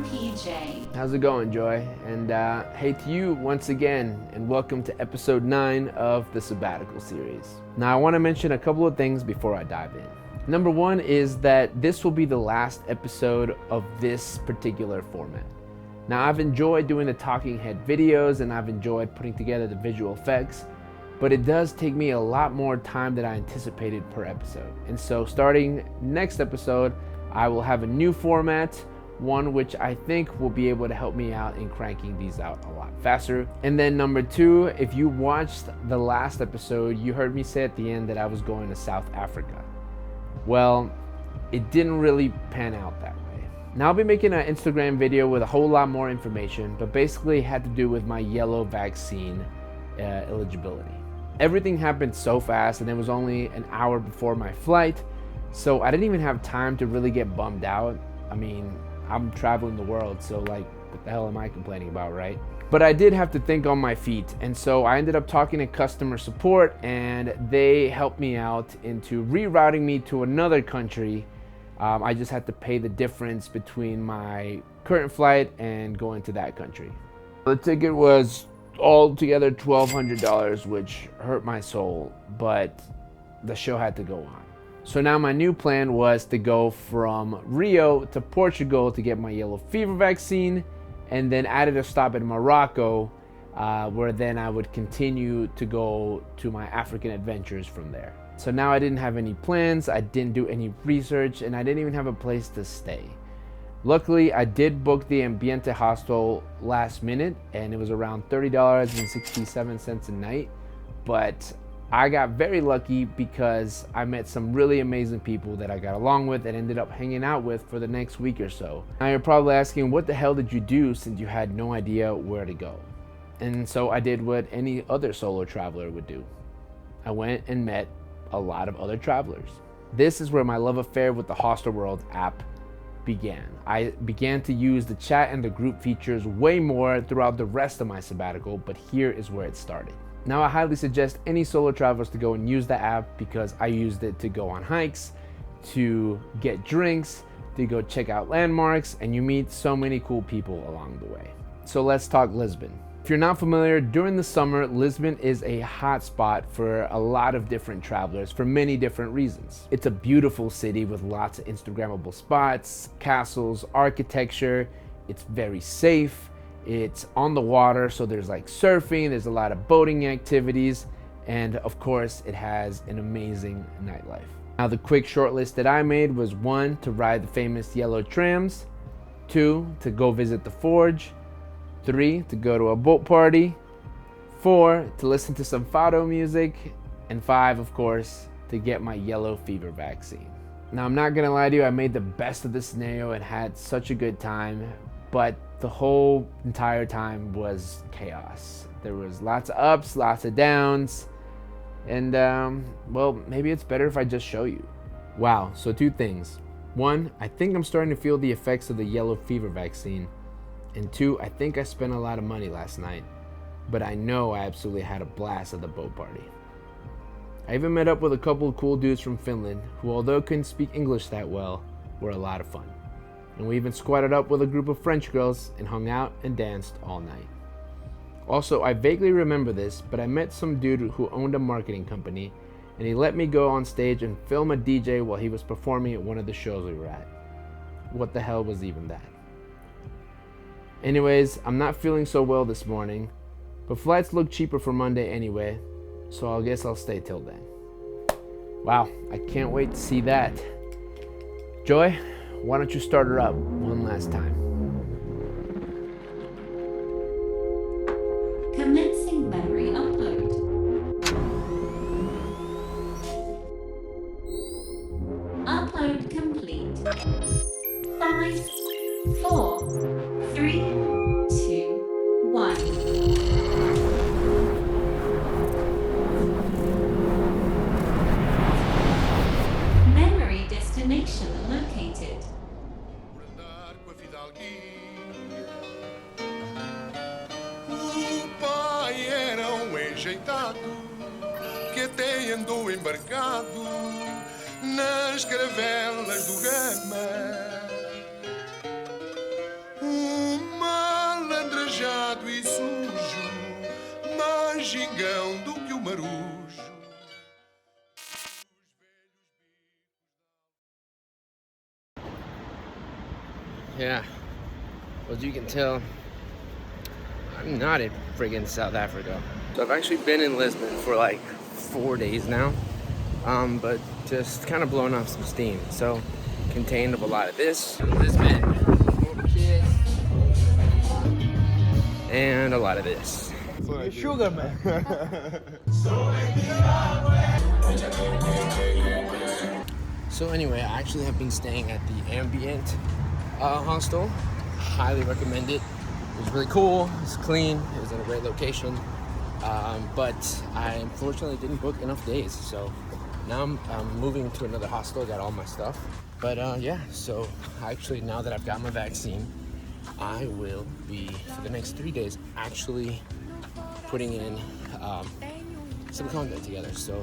I'm PJ. How's it going, Joy? And hey to you once again, and welcome to episode 9 of the Sabbatical series. Now, I want to mention a couple of things before I dive in. Number one is that this will be the last episode of this particular format. Now, I've enjoyed doing the talking head videos and I've enjoyed putting together the visual effects, but it does take me a lot more time than I anticipated per episode. And so starting next episode, I will have a new format, one which I think will be able to help me out in cranking these out a lot faster. And then number two, if you watched the last episode, you heard me say at the end that I was going to South Africa. Well, it didn't really pan out that way. Now I'll be making an Instagram video with a whole lot more information, but basically it had to do with my yellow vaccine eligibility. Everything happened so fast and it was only an hour before my flight, so I didn't even have time to really get bummed out. I mean, I'm traveling the world, so like, what the hell am I complaining about, right? But I did have to think on my feet, and so I ended up talking to customer support, and they helped me out into rerouting me to another country. I just had to pay the difference between my current flight and going to that country. The ticket was altogether $1,200, which hurt my soul, but the show had to go on. So now my new plan was to go from Rio to Portugal to get my yellow fever vaccine, and then added a stop in Morocco, where then I would continue to go to my African adventures from there. So now I didn't have any plans, I didn't do any research, and I didn't even have a place to stay. Luckily, I did book the Ambiente hostel last minute, and it was around $30.67 a night, but I got very lucky because I met some really amazing people that I got along with and ended up hanging out with for the next week or so. Now you're probably asking, what the hell did you do since you had no idea where to go? And so I did what any other solo traveler would do. I went and met a lot of other travelers. This is where my love affair with the Hostel World app began. I began to use the chat and the group features way more throughout the rest of my sabbatical, but here is where it started. Now I highly suggest any solo travelers to go and use the app because I used it to go on hikes, to get drinks, to go check out landmarks, and you meet so many cool people along the way. So let's talk Lisbon. If you're not familiar, during the summer, Lisbon is a hot spot for a lot of different travelers for many different reasons. It's a beautiful city with lots of Instagrammable spots, castles, architecture. It's very safe. It's on the water, so there's like surfing, there's a lot of boating activities, and of course it has an amazing nightlife. Now the quick short list that I made was 1, to ride the famous yellow trams, 2, to go visit the forge, 3, to go to a boat party, 4, to listen to some fado music, and 5, of course, to get my yellow fever vaccine. Now I'm not gonna lie to you, I made the best of the scenario and had such a good time, but the whole entire time was chaos. There was lots of ups, lots of downs, and well, maybe it's better if I just show you. Wow, so 2 things. 1, I think I'm starting to feel the effects of the yellow fever vaccine, and 2, I think I spent a lot of money last night, but I know I absolutely had a blast at the boat party. I even met up with a couple of cool dudes from Finland who, although couldn't speak English that well, were a lot of fun. And we even squatted up with a group of French girls and hung out and danced all night. Also, I vaguely remember this, but I met some dude who owned a marketing company, and he let me go on stage and film a DJ while he was performing at one of the shows we were at. What the hell was even that? Anyways, I'm not feeling so well this morning, but flights look cheaper for Monday anyway, so I guess I'll stay till then. Wow, I can't wait to see that. Joy, why don't you start her up one last time? Commencing memory upload. Upload complete. 5, 4, 3, 2, 1. Memory destination located. Enjeitado que tem andou embarcado nas caravelas do Gama. amigão do que o marujo. Yeah, well, as you can tell, I'm not in friggin' South Africa. So I've actually been in Lisbon for like 4 days now, but just kind of blowing off some steam. So contained of a lot of this, Lisbon, and a lot of this. Sugar man. So anyway, I actually have been staying at the Ambient hostel. Highly recommend it. It was really cool. It's clean. It was in a great location. But I unfortunately didn't book enough days. So now I'm moving to another hostel. Got all my stuff. But yeah, so actually now that I've got my vaccine, I will be, for the next 3 days, actually putting in some content together. So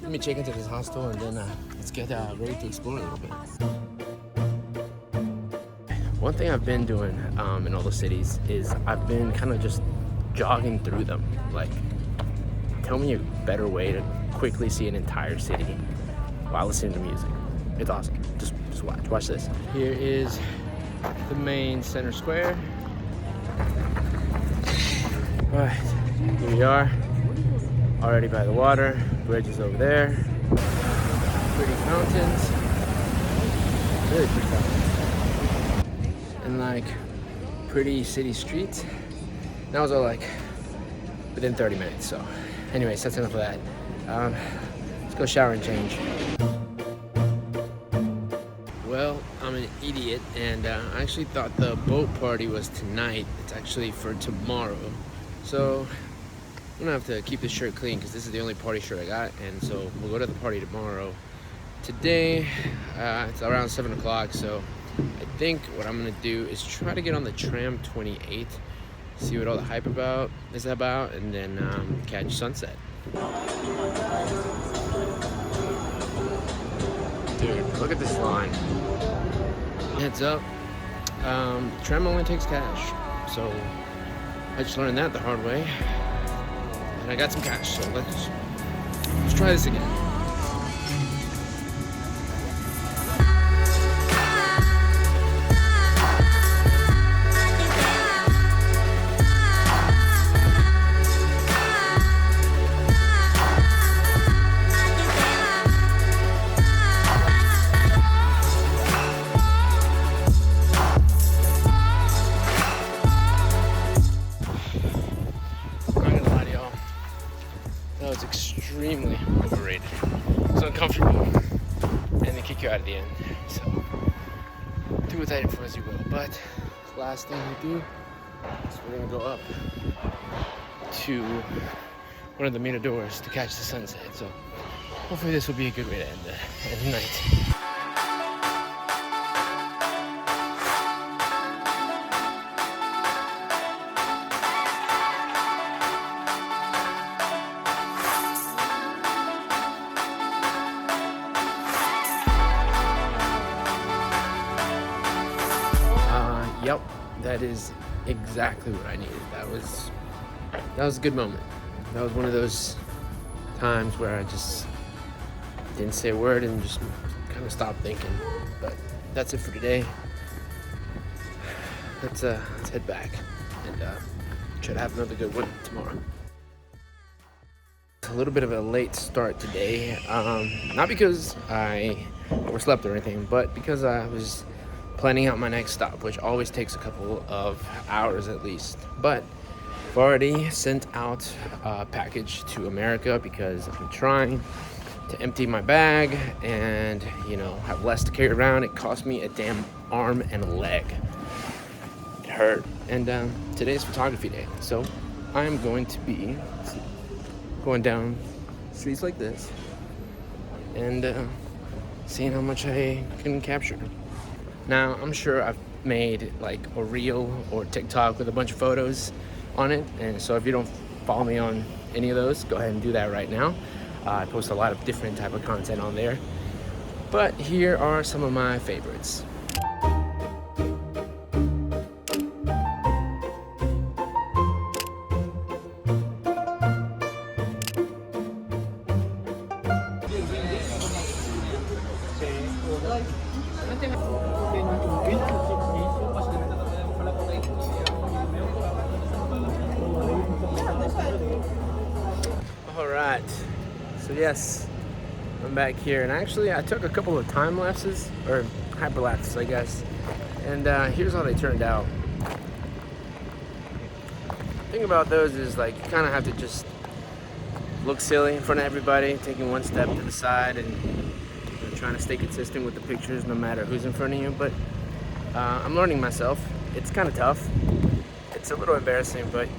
let me check into this hostel and then let's get ready to explore a little bit. One thing I've been doing in all the cities is I've been kind of just jogging through them. Like, tell me a better way to quickly see an entire city while listening to music. It's awesome. Just watch this. Here is the main center square. All right, here we are. Already by the water. Bridge is over there. Pretty fountains. Really pretty fountains. And like pretty city streets. That was all like within 30 minutes. So anyways, that's enough of that. Let's go shower and change. Well, I'm an idiot, and I actually thought the boat party was tonight. It's actually for tomorrow. So I'm gonna have to keep this shirt clean because this is the only party shirt I got, and so we'll go to the party tomorrow. Today, it's around 7 o'clock, so I think what I'm gonna do is try to get on the tram 28, see what all the hype is about, and then catch sunset. Dude, look at this line. Heads up, tram only takes cash, so I just learned that the hard way, and I got some cash, so let's try this again. Extremely overrated. It's uncomfortable, and they kick you out at the end. So do with that info as you will. But last thing we do is we're gonna go up to one of the miradors to catch the sunset. So hopefully this will be a good way to end the night. Yep, that is exactly what I needed. That was a good moment. That was one of those times where I just didn't say a word and just kind of stopped thinking. But that's it for today. Let's head back and try to have another good one tomorrow. A little bit of a late start today, not because I overslept or anything, but because I was planning out my next stop, which always takes a couple of hours at least. But I've already sent out a package to America because I'm trying to empty my bag and, you know, have less to carry around. It cost me a damn arm and a leg. It hurt. And today's photography day, so I'm going to be going down streets like this and seeing how much I can capture. Now, I'm sure I've made like a reel or TikTok with a bunch of photos on it, and so if you don't follow me on any of those, go ahead and do that right now. I post a lot of different type of content on there, but here are some of my favorites. All right, so yes, I'm back here, and actually I took a couple of time lapses, or hyperlapses I guess, and here's how they turned out. The thing about those is like you kind of have to just look silly in front of everybody, taking one step to the side and trying to stay consistent with the pictures no matter who's in front of you, but I'm learning myself. It's kind of tough. It's a little embarrassing, but you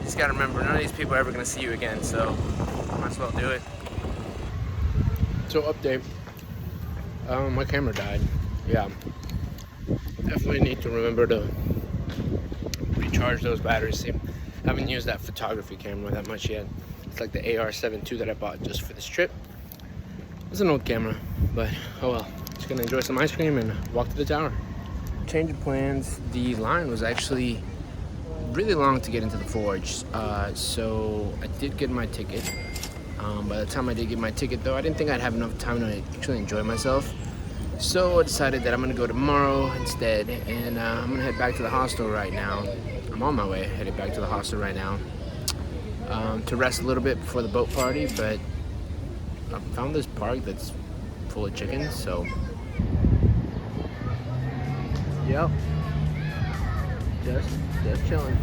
just gotta remember, none of these people are ever gonna see you again, so might as well do it. So update, my camera died. Yeah, definitely need to remember to recharge those batteries. See, I haven't used that photography camera that much yet. It's like the AR-7 II that I bought just for this trip. It's an old camera, but oh well. Just gonna enjoy some ice cream and walk to the tower. Change of plans. The line was actually really long to get into the forge, so I did get my ticket. By the time I did get my ticket though, I didn't think I'd have enough time to actually enjoy myself. So I decided that I'm gonna go tomorrow instead, and I'm gonna head back to the hostel right now. I'm on my way, headed back to the hostel right now to rest a little bit before the boat party, but I found this park that's full of chickens, so yep, just chilling.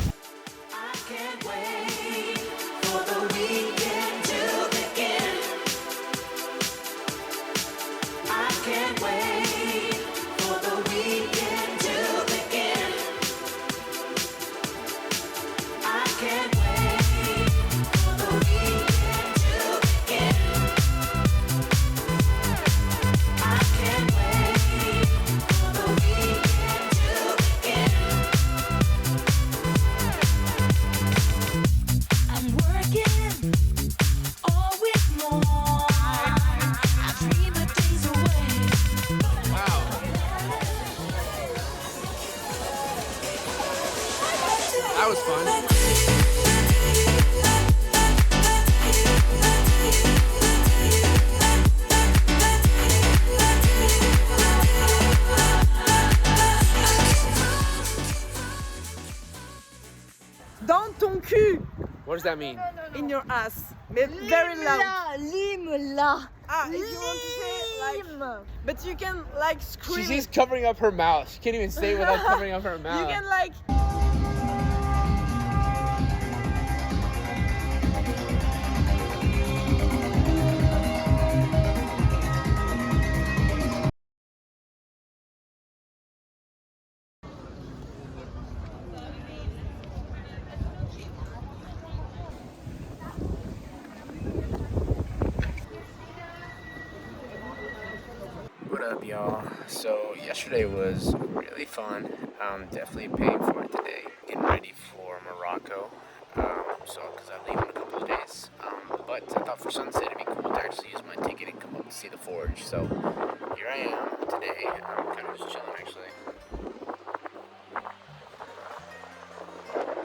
I can't wait for the weekend to begin. I can't wait for the weekend to begin. I can't wait for the weekend to begin. I can't wait for the weekend to begin. I'm working all week long. I dream the days away. That was fun. Dans ton cul, What does that mean? in your ass, but very loud. Lime-la. Ah, if you want to say like, but you can like scream. She's covering up her mouth. She can't even say without covering up her mouth. You can like. What up, y'all? So yesterday was really fun. Definitely paying for it today. Getting ready for Morocco. So because I leave in a couple of days. But I thought for sunset it'd be cool to actually use my ticket and come up to see the forge. So here I am today. I'm kind of just chilling actually.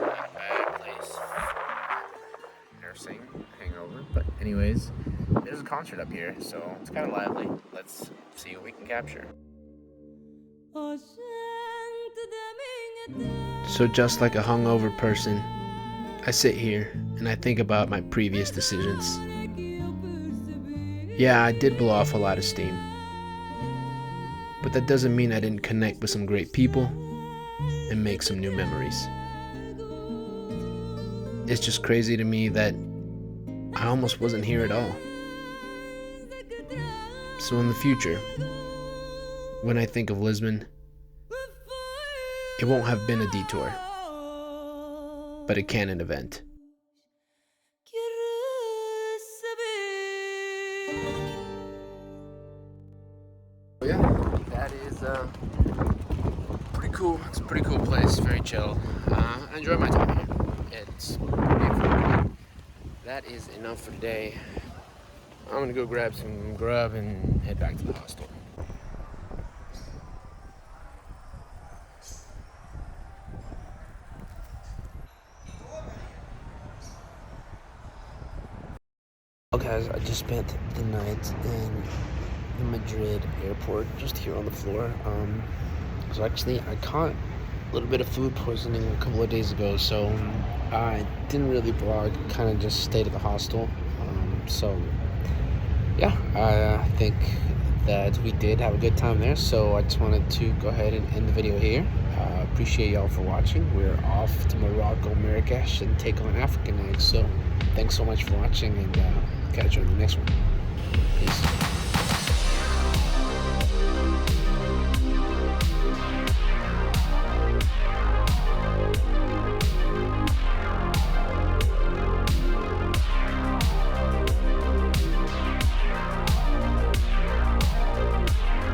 Not a bad place. Nursing hangover, but anyways, there's a concert up here, so it's kind of lively. Let's see what we can capture. So just like a hungover person, I sit here and I think about my previous decisions. Yeah, I did blow off a lot of steam, but that doesn't mean I didn't connect with some great people and make some new memories. It's just crazy to me that I almost wasn't here at all. So in the future, when I think of Lisbon, it won't have been a detour, but a canon event. Yeah, that is pretty cool. It's a pretty cool place, very chill. I enjoy my time here. It's beautiful. That is enough for today. I'm gonna go grab some grub and head back to the hostel. Well, guys, I just spent the night in the Madrid airport, just here on the floor. So actually, I caught a little bit of food poisoning a couple of days ago, so I didn't really vlog, kind of just stayed at the hostel. So yeah, I think that we did have a good time there, so I just wanted to go ahead and end the video here. Appreciate y'all for watching. We're off to Morocco, Marrakesh, and take on Africa next, so thanks so much for watching, and catch you on the next one. Peace.